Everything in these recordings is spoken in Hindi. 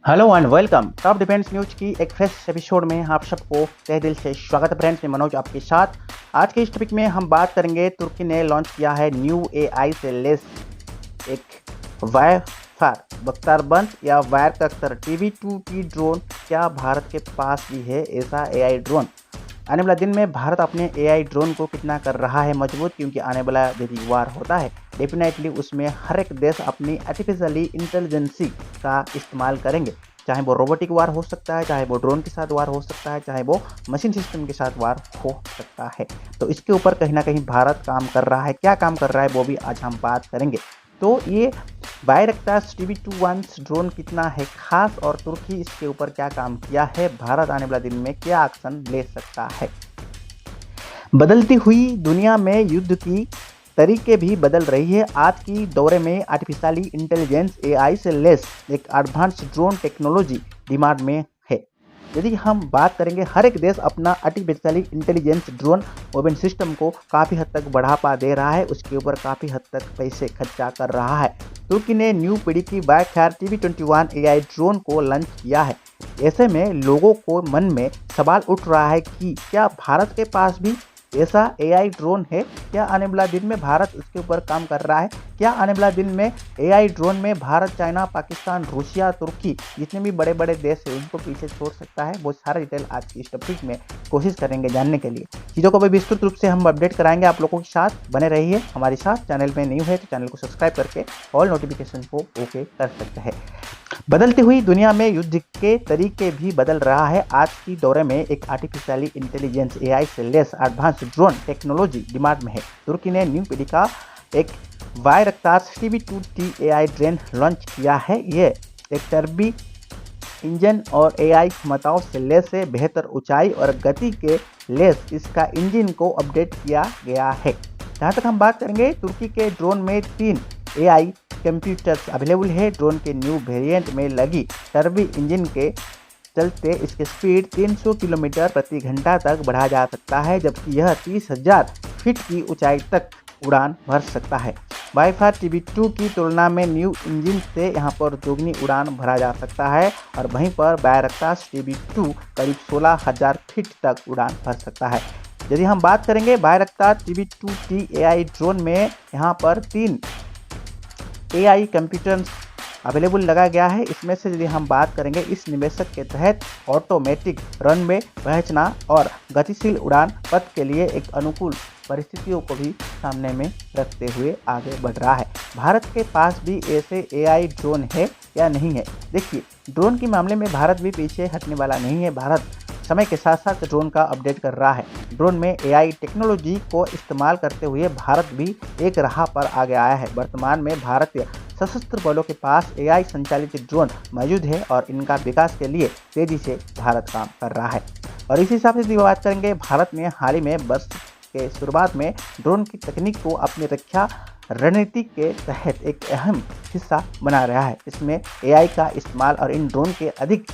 Hello and welcome top defence news की एक फ्रेश एपिसोड में आप सबको तहे दिल से स्वागत है फ्रेंड्स। मैं मनोज आपके साथ। आज के इस टॉपिक में हम बात करेंगे तुर्की ने लॉन्च किया है न्यू एआई से लेस एक वायफार बख्तारबंद या वायर कख्तर TB2T ड्रोन। क्या भारत के पास भी है ऐसा एआई ड्रोन? आने वाला दिन में भारत अपने एआई ड्रोन को कितना कर रहा है मजबूत, क्योंकि आने वाला यदि वार होता है डेफिनेटली उसमें हर एक देश अपनी आर्टिफिशियली इंटेलिजेंसी का इस्तेमाल करेंगे। चाहे वो रोबोटिक वार हो सकता है, चाहे वो ड्रोन के साथ वार हो सकता है, चाहे वो मशीन सिस्टम के साथ वार हो सकता है। तो इसके ऊपर कहीं ना कहीं भारत काम कर रहा है। क्या काम कर रहा है वो भी आज हम बात करेंगे। तो ये बायरक्तार TB21 ड्रोन कितना है खास और तुर्की इसके ऊपर क्या काम किया है, भारत आने वाला दिन में क्या एक्शन ले सकता है। बदलती हुई दुनिया में युद्ध की तरीके भी बदल रही है। आज की दौरे में आर्टिफिशियली इंटेलिजेंस एआई से लेस एक एडवांस ड्रोन टेक्नोलॉजी डिमांड में है। यदि हम बात करेंगे, हर एक देश अपना artificially intelligence drone weapon system को काफ़ी हद तक बढ़ावा दे रहा है, उसके ऊपर काफ़ी हद तक पैसे खर्चा कर रहा है। तुर्की ने न्यू पीढ़ी की बायरक्तार TB21 एआई ड्रोन को लॉन्च किया है। ऐसे में लोगों को मन में सवाल उठ रहा है कि क्या भारत के पास भी ऐसा एआई ड्रोन है? क्या आने वाला दिन में भारत उसके ऊपर काम कर रहा है? क्या आने वाला दिन में एआई ड्रोन में भारत, चाइना, पाकिस्तान, रूसिया, तुर्की जितने भी बड़े बड़े देश हैं उनको पीछे छोड़ सकता है? वो सारा डिटेल आज की इस टॉपिक में कोशिश करेंगे जानने के लिए। चीज़ों को भी विस्तृत रूप से हम अपडेट कराएंगे आप लोगों के साथ। बने रहिए हमारे साथ। चैनल में न्यू है तो चैनल को सब्सक्राइब करके ऑल नोटिफिकेशन को ओके कर सकते हैं। बदलती हुई दुनिया में युद्ध के तरीके भी बदल रहा है। आज की दौरे में एक आर्टिफिशियली इंटेलिजेंस एआई से less advance drone technology demand में है। तुर्की ने न्यू पीढ़ी का एक बायरक्तार TB2T एआई ड्रोन लॉन्च किया है। ये एक टर्बी इंजन और एआई क्षमताओं से लेस है। बेहतर ऊंचाई और गति के लेस इसका इंजन को अपडेट किया गया है। जहाँ तक हम बात करेंगे, तुर्की के ड्रोन में 3 एआई कंप्यूटर्स अवेलेबल है। ड्रोन के न्यू वेरिएंट में लगी टर्बी इंजन के चलते इसकी स्पीड 300 किलोमीटर प्रति घंटा तक बढ़ा जा सकता है, जबकि यह 30,000 फीट की ऊंचाई तक उड़ान भर सकता है। बायरक्तार TB2 की तुलना में न्यू इंजन से यहाँ पर दोगुनी उड़ान भरा जा सकता है और वहीं पर बायरक्तार TB2 करीब 16,000 फीट तक उड़ान भर सकता है। यदि हम बात करेंगे बायरक्तार TB2T एआई ड्रोन में यहाँ पर 3 एआई कंप्यूटर अवेलेबल लगा गया है। इसमें से यदि हम बात करेंगे, इस निवेशक के तहत ऑटोमेटिक रनवे पहचान और गतिशील उड़ान पथ के लिए एक अनुकूल परिस्थितियों को भी सामने में रखते हुए आगे बढ़ रहा है। भारत के पास भी ऐसे एआई ड्रोन है या नहीं है? देखिए, ड्रोन के मामले में भारत भी पीछे हटने वाला नहीं है। भारत समय के साथ साथ ड्रोन का अपडेट कर रहा है। ड्रोन में एआई टेक्नोलॉजी को इस्तेमाल करते हुए भारत भी एक राह पर आगे आया है। वर्तमान में भारतीय सशस्त्र बलों के पास एआई संचालित ड्रोन मौजूद है और इनका विकास के लिए तेजी से भारत काम कर रहा है। और इसी हिसाब से बात करेंगे, भारत ने हाल ही में वर्ष के शुरुआत में ड्रोन की तकनीक को अपनी रक्षा रणनीति के तहत एक अहम हिस्सा बना रहा है। इसमें एआई का इस्तेमाल और इन ड्रोन के अधिक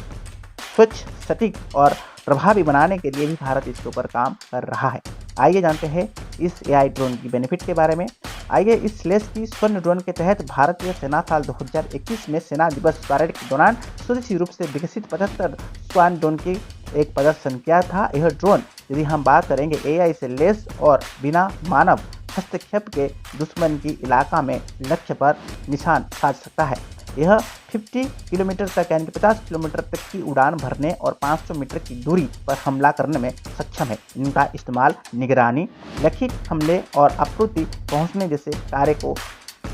स्वच्छ, सटीक और प्रभावी बनाने के लिए भी भारत इसके ऊपर काम कर रहा है। आइए जानते हैं इस एआई ड्रोन की बेनिफिट के बारे में। आइए, इस लेस की स्वर्ण ड्रोन के तहत भारतीय सेना साल 2021 में सेना दिवस परेड के दौरान स्वदेशी रूप से विकसित 75 स्वान ड्रोन की एक प्रदर्शन किया था। यह ड्रोन, यदि हम बात करेंगे, एआई से लेस और बिना मानव हस्तक्षेप के दुश्मन की इलाका में लक्ष्य पर निशान साध सकता है। यह 50 किलोमीटर तक यानी 50 किलोमीटर तक की उड़ान भरने और 500 मीटर की दूरी पर हमला करने में सक्षम है। इनका इस्तेमाल निगरानी, लक्षित हमले और आपूर्ति पहुंचने जैसे कार्य को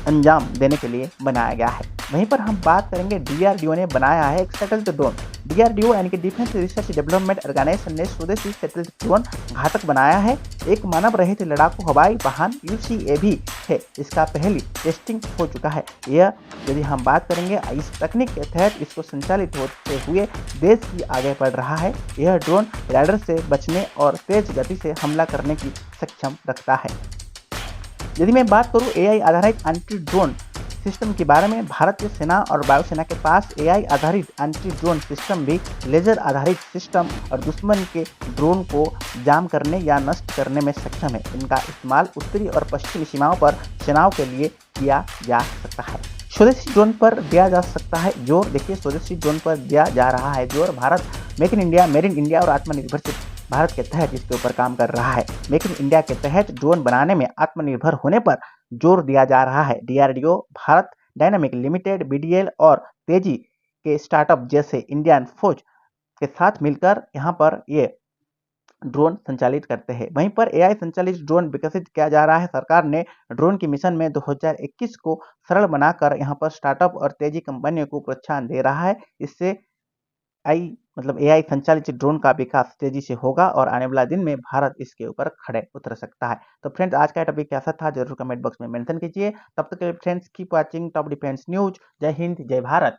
अंजाम देने के लिए बनाया गया है। वहीं पर हम बात करेंगे, DRDO ने बनाया है एक सेटल्ड ड्रोन। DRDO यानी कि डिफेंस रिसर्च डेवलपमेंट ऑर्गेनाइजेशन ने स्वदेशी सेटल्ड ड्रोन घातक बनाया है। एक मानव रहित लड़ाकू हवाई वाहन UCAV है। इसका पहली टेस्टिंग हो चुका है। यह, यदि हम बात करेंगे, इस तकनीक के तहत इसको संचालित होते हुए देश की आगे बढ़ रहा है। यह ड्रोन राडार से बचने और तेज गति से हमला करने की सक्षम रखता है। यदि मैं बात करूं एआई आधारित एंटी ड्रोन सिस्टम के बारे में, भारतीय सेना और वायुसेना के पास एआई आधारित एंटी ड्रोन सिस्टम भी लेजर आधारित सिस्टम और दुश्मन के ड्रोन को जाम करने या नष्ट करने में सक्षम है। इनका इस्तेमाल उत्तरी और पश्चिमी सीमाओं पर सेनाओं के लिए किया जा सकता है। स्वदेशी ड्रोन पर दिया जा सकता है जोर। देखिए, स्वदेशी ड्रोन पर दिया जा रहा है जोर। Bharat make in India, made in India और आत्मनिर्भर भारत के तहत इसके ऊपर काम कर रहा है। मेक इन इंडिया के तहत ड्रोन बनाने में आत्मनिर्भर होने पर जोर दिया जा रहा है। DRDO, Bharat dynamic limited, BDL और तेजी के स्टार्टअप जैसे इंडियन फौज के साथ मिलकर यहाँ पर ये ड्रोन संचालित करते हैं। वहीं पर एआई संचालित ड्रोन विकसित किया जा रहा है। सरकार ने ड्रोन की मिशन में 2021 को सरल बनाकर यहाँ पर स्टार्टअप और तेजी कंपनियों को प्रोत्साहन दे रहा है। इससे एआई संचालित ड्रोन का विकास तेजी से होगा और आने वाला दिन में भारत इसके ऊपर खड़े उतर सकता है। तो फ्रेंड्स, आज का टॉपिक कैसा था जरूर कमेंट बॉक्स में मेंशन कीजिए। तब तक के लिए friends keep watching top defence news. जय हिंद, जय भारत।